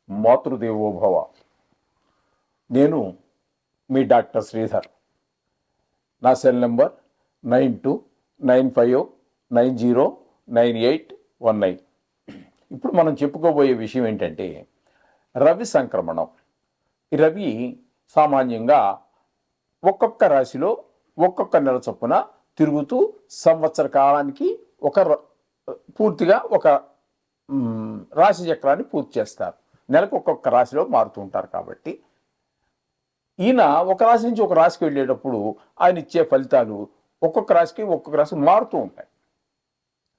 మాతృదేవోభవ. నేను మీ డాక్టర్ శ్రీధర్. నా cell number 9295909819. ఇప్పుడు మనం చెప్పుకోబోయే విషయం ఏంటంటే రవి సంక్రమణం. ఈ రవి సామాన్యంగా ఒక్కొక్క రాశిలో ఒక్కొక్క నెల చొప్పున తిరుగుతూ సంవత్సర కాలానికి పూర్తిగా ఒక రాశి చక్రాన్ని పూర్తి చేస్తారు. నెలకు ఒక్కొక్క రాశిలో మారుతూ ఉంటారు. కాబట్టి ఈయన ఒక రాశి నుంచి ఒక రాశికి వెళ్ళేటప్పుడు ఆయన ఇచ్చే ఫలితాలు ఒక్కొక్క రాశి మారుతూ ఉంటాయి.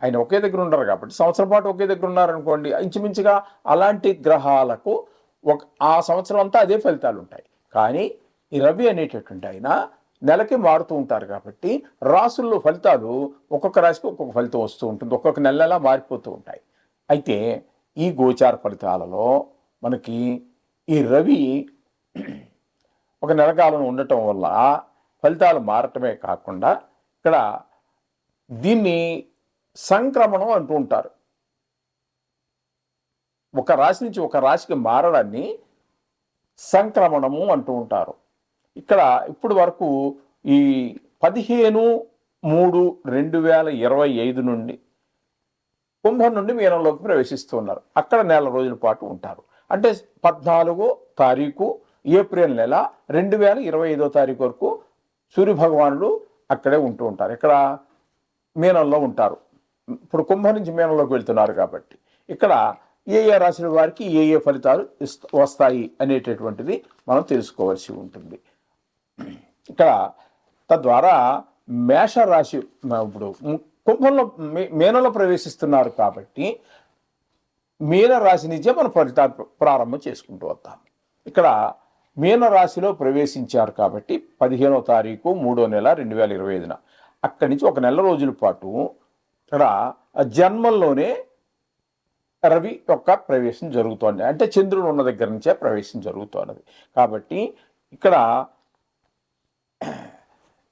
ఆయన ఒకే దగ్గర ఉండరు కాబట్టి సంవత్సరం పాటు ఒకే దగ్గర ఉన్నారనుకోండి, ఇంచుమించుగా అలాంటి గ్రహాలకు ఆ సంవత్సరం అంతా అదే ఫలితాలు ఉంటాయి. కానీ ఈ రవి అనేటటువంటి ఆయన నెలకి మారుతూ ఉంటారు కాబట్టి రాసుల్లో ఫలితాలు ఒక్కొక్క రాశికి ఒక్కొక్క ఫలితం వస్తూ ఉంటుంది, ఒక్కొక్క నెల మారిపోతూ ఉంటాయి. అయితే ఈ గోచార ఫలితాలలో మనకి ఈ రవి ఒక నెలకాలం ఉండటం వల్ల ఫలితాలు మారటమే కాకుండా ఇక్కడ దీన్ని సంక్రమణం అంటూ ఉంటారు. ఒక రాశి నుంచి ఒక రాశికి మారడాన్ని సంక్రమణము అంటూ ఉంటారు. ఇక్కడ ఇప్పుడు వరకు ఈ 15/3/2025 నుండి కుంభం నుండి మీనంలోకి ప్రవేశిస్తున్నారు. అక్కడ నెల రోజుల పాటు ఉంటారు. అంటే 14వ తారీఖు ఏప్రిల్ నెల 2025వ తారీఖు వరకు సూర్యభగవానుడు అక్కడే ఉంటూ ఉంటారు. ఇక్కడ మీనంలో ఉంటారు. ఇప్పుడు కుంభం నుంచి మీనంలోకి వెళ్తున్నారు కాబట్టి ఇక్కడ ఏ రాశుల వారికి ఏ ఫలితాలు వస్తాయి అనేటటువంటిది మనం తెలుసుకోవాల్సి ఉంటుంది. ఇక్కడ తద్వారా మేషరాశి ఇప్పుడు కుంభంలో మీనంలో ప్రవేశిస్తున్నారు కాబట్టి మీనరాశి నుంచే మనం ఫలితాలు ప్రారంభం చేసుకుంటూ వస్తాం. ఇక్కడ మీనరాశిలో ప్రవేశించారు కాబట్టి 15వ తారీఖు 3వ నెల 2025 అక్కడి నుంచి ఒక నెల రోజుల పాటు ఇక్కడ జన్మంలోనే రవి యొక్క ప్రవేశం జరుగుతోంది. అంటే చంద్రుడు ఉన్న దగ్గర నుంచే ప్రవేశం జరుగుతున్నది. కాబట్టి ఇక్కడ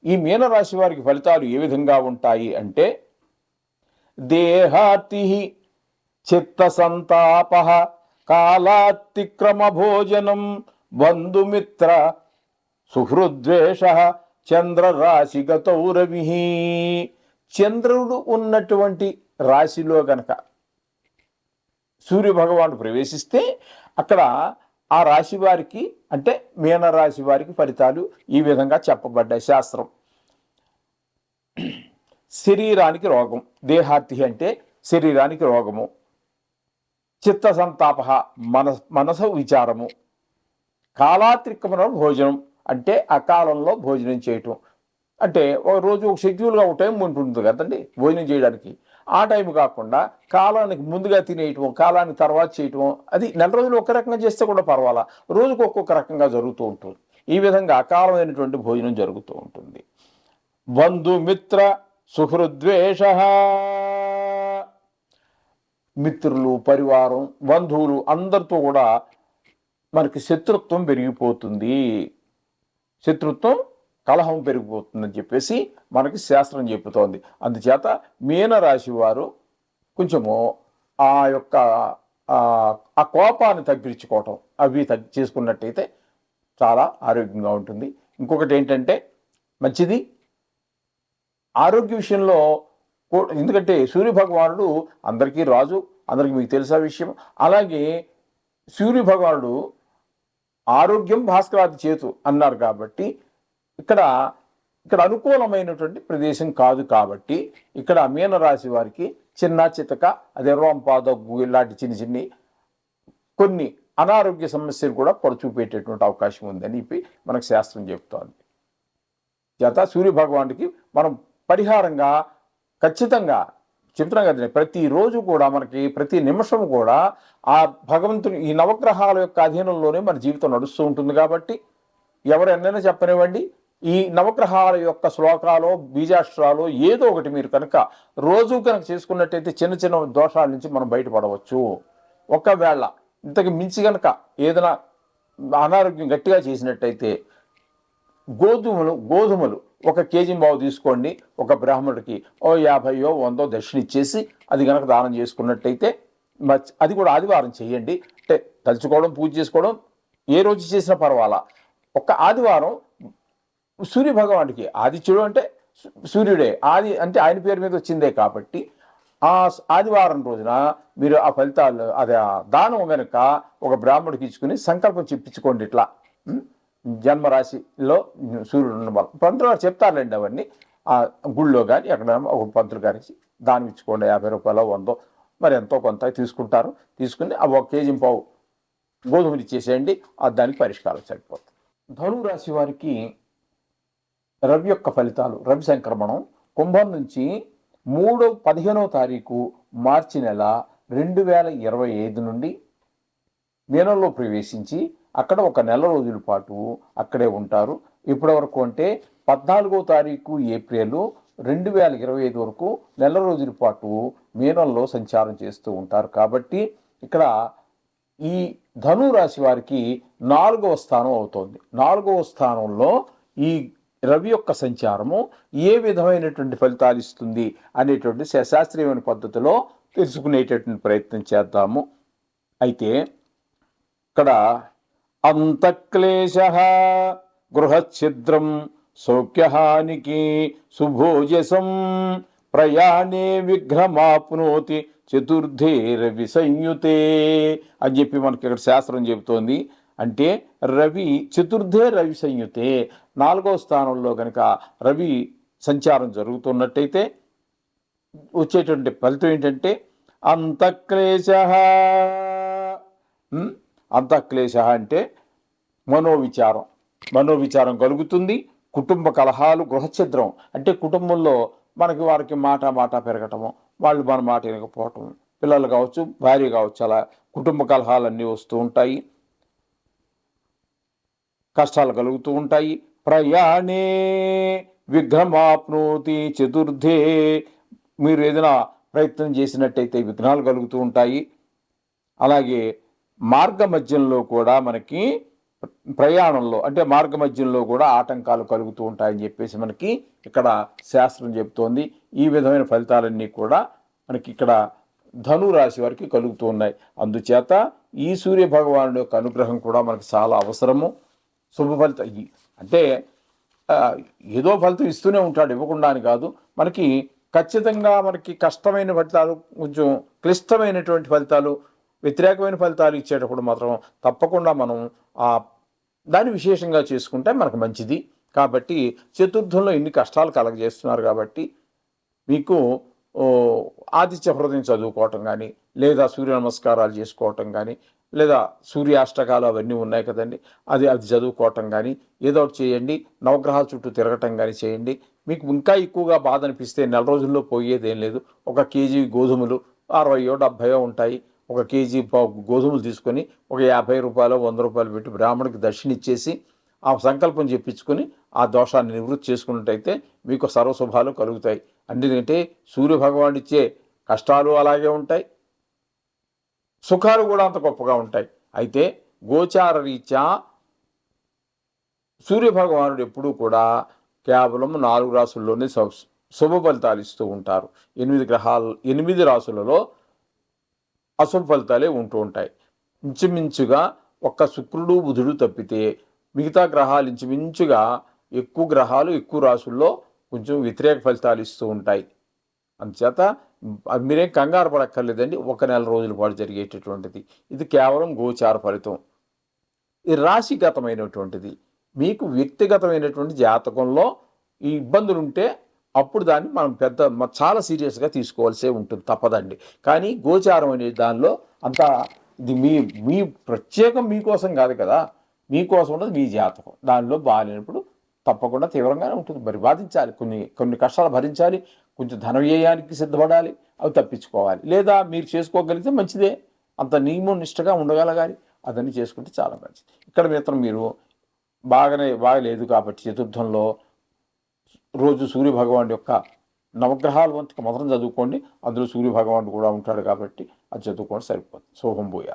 ఈ మీనరాశి వారికి ఫలితాలు ఏ విధంగా ఉంటాయి అంటే దేహాతి చిత్త సంతాప కాలాతిక్రమ భోజనం బంధుమిత్ర సుహృద్వేష చంద్రరాశిగతౌ రవి. చంద్రుడు ఉన్నటువంటి రాశిలో గనక సూర్యభగవానుడు ప్రవేశిస్తే అక్కడ ఆ రాశి వారికి అంటే మీనరాశి వారికి ఫలితాలు ఈ విధంగా చెప్పబడ్డాయి. శాస్త్రం శరీరానికి రోగం, దేహార్తి అంటే శరీరానికి రోగము, చిత్త సంతాప మనసు విచారము, కాలాత్రిక్రమణ భోజనం అంటే అకాలంలో భోజనం చేయటం. అంటే ఒక రోజు ఒక షెడ్యూల్గా ఒక టైం ఉంటుంది కదండి భోజనం చేయడానికి. ఆ టైం కాకుండా కాలానికి ముందుగా తినేయటం, కాలానికి తర్వాత చేయటం, అది నెల రోజులు ఒక రకంగా చేస్తే కూడా పర్వాలా, రోజుకు ఒక్కొక్క రకంగా జరుగుతూ ఉంటుంది. ఈ విధంగా అకాలమైనటువంటి భోజనం జరుగుతూ ఉంటుంది. బంధుమిత్ర సుహృద్వేష, మిత్రులు, పరివారం, బంధువులు అందరితో కూడా మనకి శత్రుత్వం పెరిగిపోతుంది, శత్రుత్వం కలహం పెరిగిపోతుందని చెప్పేసి మనకి శాస్త్రం చెబుతోంది. అందుచేత మీనరాశి వారు కొంచెము ఆ యొక్క ఆ కోపాన్ని తగ్గించుకోవటం అవి చేసుకున్నట్టయితే చాలా ఆరోగ్యంగా ఉంటుంది. ఇంకొకటి ఏంటంటే మంచిది ఆరోగ్య విషయంలో, ఎందుకంటే సూర్యభగవానుడు అందరికీ రాజు, అందరికీ మీకు తెలిసే విషయం. అలాగే సూర్యభగవానుడు ఆరోగ్యం భాస్కరాది చేతు అన్నారు కాబట్టి ఇక్కడ అనుకూలమైనటువంటి ప్రదేశం కాదు. కాబట్టి ఇక్కడ మీనరాశి వారికి చిన్న చితక అదే రోంపాదగ్గు ఇలాంటి చిన్ని కొన్ని అనారోగ్య సమస్యలు కూడా పొరచూపేటటువంటి అవకాశం ఉందని చెప్పి మనకు శాస్త్రం చెప్తోంది. చేత సూర్యభగవానుడికి మనం పరిహారంగా ఖచ్చితంగా చెప్తున్నాం కదండి, ప్రతిరోజు కూడా మనకి ప్రతి నిమిషం కూడా ఆ భగవంతుని ఈ నవగ్రహాల యొక్క అధీనంలోనే మన జీవితం నడుస్తూ ఉంటుంది. కాబట్టి ఎవరు ఎన్నైనా చెప్పనివ్వండి, ఈ నవగ్రహాల యొక్క శ్లోకాలు, బీజాక్షరాలు ఏదో ఒకటి మీరు కనుక రోజు కనుక చేసుకున్నట్టయితే చిన్న చిన్న దోషాల నుంచి మనం బయటపడవచ్చు. ఒకవేళ ఇంతకు మించి కనుక ఏదైనా అనారోగ్యం గట్టిగా చేసినట్టయితే గోధుమలు 1 కేజీ బావు తీసుకోండి, ఒక బ్రాహ్మణుడికి 50 100 దక్షిణ ఇచ్చేసి అది కనుక దానం చేసుకున్నట్టయితే, అది కూడా ఆదివారం చేయండి. అంటే తలుచుకోవడం, పూజ చేసుకోవడం ఏ రోజు చేసినా పర్వాలా. ఒక్క ఆదివారం సూర్య భగవానుడికి, ఆదిత్యుడు అంటే సూర్యుడే, ఆది అంటే ఆయన పేరు మీద వచ్చిందే కాబట్టి ఆ ఆదివారం రోజున మీరు ఆ ఫలితాలు అది ఆ దానం కనుక ఒక బ్రాహ్మడికి ఇచ్చుకుని సంకల్పం చెప్పించుకోండి. ఇట్లా జన్మరాశిలో సూర్యుడు ఉన్న బలం పంతులు గారు చెప్తారులేండి అవన్నీ. ఆ గుళ్ళో కానీ ఎక్కడ ఒక పంతులు గారికి దానం ఇచ్చుకోండి. 50 రూపాయలు 100 మరి ఎంతో కొంత తీసుకుంటారు. తీసుకుని ఆ 1 కేజీ పావు గోధుమలు ఇచ్చేసేయండి. దానికి పరిష్కారం సరిపోతుంది. ధనురాశి వారికి రవి యొక్క ఫలితాలు, రవి సంక్రమణం కుంభం నుంచి 15వ తారీఖు మార్చి నెల 2025 నుండి మీనంలో ప్రవేశించి అక్కడ ఒక నెల రోజుల పాటు అక్కడే ఉంటారు. ఇప్పటి వరకు అంటే 14వ తారీఖు ఏప్రిల్ 2025 వరకు నెల రోజుల పాటు మీనంలో సంచారం చేస్తూ ఉంటారు. కాబట్టి ఇక్కడ ఈ ధనురాశి వారికి 4వ స్థానం అవుతుంది. 4వ స్థానంలో ఈ రవి యొక్క సంచారము ఏ విధమైనటువంటి ఫలితాలు ఇస్తుంది అనేటువంటి శాస్త్రీయమైన పద్ధతిలో తెలుసుకునేటటువంటి ప్రయత్నం చేద్దాము. అయితే ఇక్కడ అంతఃక్లేశ గృహఛిద్రం సౌఖ్యహానికి సుభోజసం ప్రయాణే విఘ్నమాప్నోతి చతుర్థే రవి సంయుతే అని చెప్పి మనకి ఇక్కడ శాస్త్రం చెబుతోంది. అంటే రవి చతుర్థే రవి సంయుతే 4వ స్థానంలో కనుక రవి సంచారం జరుగుతున్నట్టయితే వచ్చేటువంటి ఫలితం ఏంటంటే అంతఃక్లేశ. అంతఃక్లేశ అంటే మనోవిచారం కలుగుతుంది. కుటుంబ కలహాలు, గృహఛిద్రం అంటే కుటుంబంలో వారికి మాట పెరగటము, వాళ్ళు మన మాట వినకపోవటం, పిల్లలు కావచ్చు, భార్య కావచ్చు, అలా కుటుంబ కలహాలన్నీ వస్తూ ఉంటాయి, కష్టాలు కలుగుతూ ఉంటాయి. ప్రయాణే విఘ్నమాప్నోతి చతుర్థే, మీరు ఏదైనా ప్రయత్నం చేసినట్టయితే విఘ్నాలు కలుగుతూ ఉంటాయి. అలాగే మార్గ మధ్యంలో కూడా మనకి ప్రయాణంలో అంటే మార్గ మధ్యంలో కూడా ఆటంకాలు కలుగుతూ ఉంటాయని చెప్పేసి మనకి ఇక్కడ శాస్త్రం చెబుతోంది. ఈ విధమైన ఫలితాలన్నీ కూడా మనకి ఇక్కడ ధనురాశి వారికి కలుగుతూ ఉన్నాయి. అందుచేత ఈ సూర్య భగవానుడి యొక్క అనుగ్రహం కూడా మనకు చాలా అవసరము. శుభ ఫలితం అంటే ఏదో ఫలితం ఇస్తూనే ఉంటాడు, ఇవ్వకుండా అని కాదు. మనకి ఖచ్చితంగా మనకి కష్టమైన ఫలితాలు, కొంచెం క్లిష్టమైనటువంటి ఫలితాలు, వ్యతిరేకమైన ఫలితాలు ఇచ్చేటప్పుడు మాత్రం తప్పకుండా మనం దాన్ని విశేషంగా చేసుకుంటే మనకు మంచిది. కాబట్టి చతుర్థంలో ఇన్ని కష్టాలు కలగజేస్తున్నారు కాబట్టి మీకు ఆదిత్య హృదయం చదువుకోవటం కానీ, లేదా సూర్య నమస్కారాలు చేసుకోవటం కానీ, లేదా సూర్యాష్టకాలు అవన్నీ ఉన్నాయి కదండి, అది చదువుకోవటం కానీ ఏదో ఒకటి చేయండి. నవగ్రహాల చుట్టూ తిరగటం కానీ చేయండి. మీకు ఇంకా ఎక్కువగా బాధ అనిపిస్తే నెల రోజుల్లో పోయేదేం లేదు. 1 కేజీ గోధుమలు 60 70 ఉంటాయి. 1 కేజీ గోధుమలు తీసుకొని ఒక 50 రూపాయలు 100 రూపాయలు పెట్టి బ్రాహ్మణుడికి దర్శనం ఇచ్చేసి ఆ సంకల్పం చెప్పించుకొని ఆ దోషాన్ని నివృత్తి చేసుకున్నట్టయితే మీకు సర్వశుభాలు కలుగుతాయి. ఎందుకంటే సూర్య భగవానుడు ఇచ్చే కష్టాలు అలాగే ఉంటాయి, సుఖాలు కూడా అంత గొప్పగా ఉంటాయి. అయితే గోచార రీత్యా సూర్య భగవానుడు ఎప్పుడూ కూడా కేవలం 4 రాసుల్లోనే శుభ ఫలితాలు ఇస్తూ ఉంటారు. 8 రాసులలో అశుభ ఫలితాలే ఉంటూ ఉంటాయి. ఇంచుమించుగా ఒక్క శుక్రుడు బుధుడు తప్పితే మిగతా గ్రహాలు ఇంచుమించుగా ఎక్కువ గ్రహాలు ఎక్కువ రాసుల్లో కొంచెం వ్యతిరేక ఫలితాలు ఇస్తూ ఉంటాయి. అందుచేత మీరేం కంగారు పడక్కర్లేదండి. 1 నెల రోజుల పాటు జరిగేటటువంటిది ఇది కేవలం గోచార ఫలితం. ఈ రాశిగతమైనటువంటిది. మీకు వ్యక్తిగతమైనటువంటి జాతకంలో ఈ ఇబ్బందులు ఉంటే అప్పుడు దాన్ని మనం చాలా సీరియస్గా తీసుకోవాల్సే ఉంటుంది, తప్పదండి. కానీ గోచారం అనే దానిలో అంతా ఇది మీ ప్రత్యేకం మీకోసం కాదు కదా, మీకోసం ఉన్నది మీ జాతకం. దానిలో బాగాలేనప్పుడు తప్పకుండా తీవ్రంగానే ఉంటుంది. మరి బాధించాలి, కొన్ని కష్టాలు భరించాలి, కొంచెం ధన వ్యయానికి సిద్ధపడాలి, అవి తప్పించుకోవాలి. లేదా మీరు చేసుకోగలిగితే మంచిదే, అంత నియమం నిష్టగా ఉండగలగాలి, అదన్నీ చేసుకుంటే చాలా మంచిది. ఇక్కడ మాత్రం మీరు బాగలేదు కాబట్టి చతుర్థంలో రోజు సూర్య భగవానుడి యొక్క నవగ్రహాల వంతుకు మొత్తం చదువుకోండి. అందులో సూర్య భగవానుడు కూడా ఉంటాడు కాబట్టి అది చదువుకోండి, సరిపోతుంది. శుభం భూయాలు.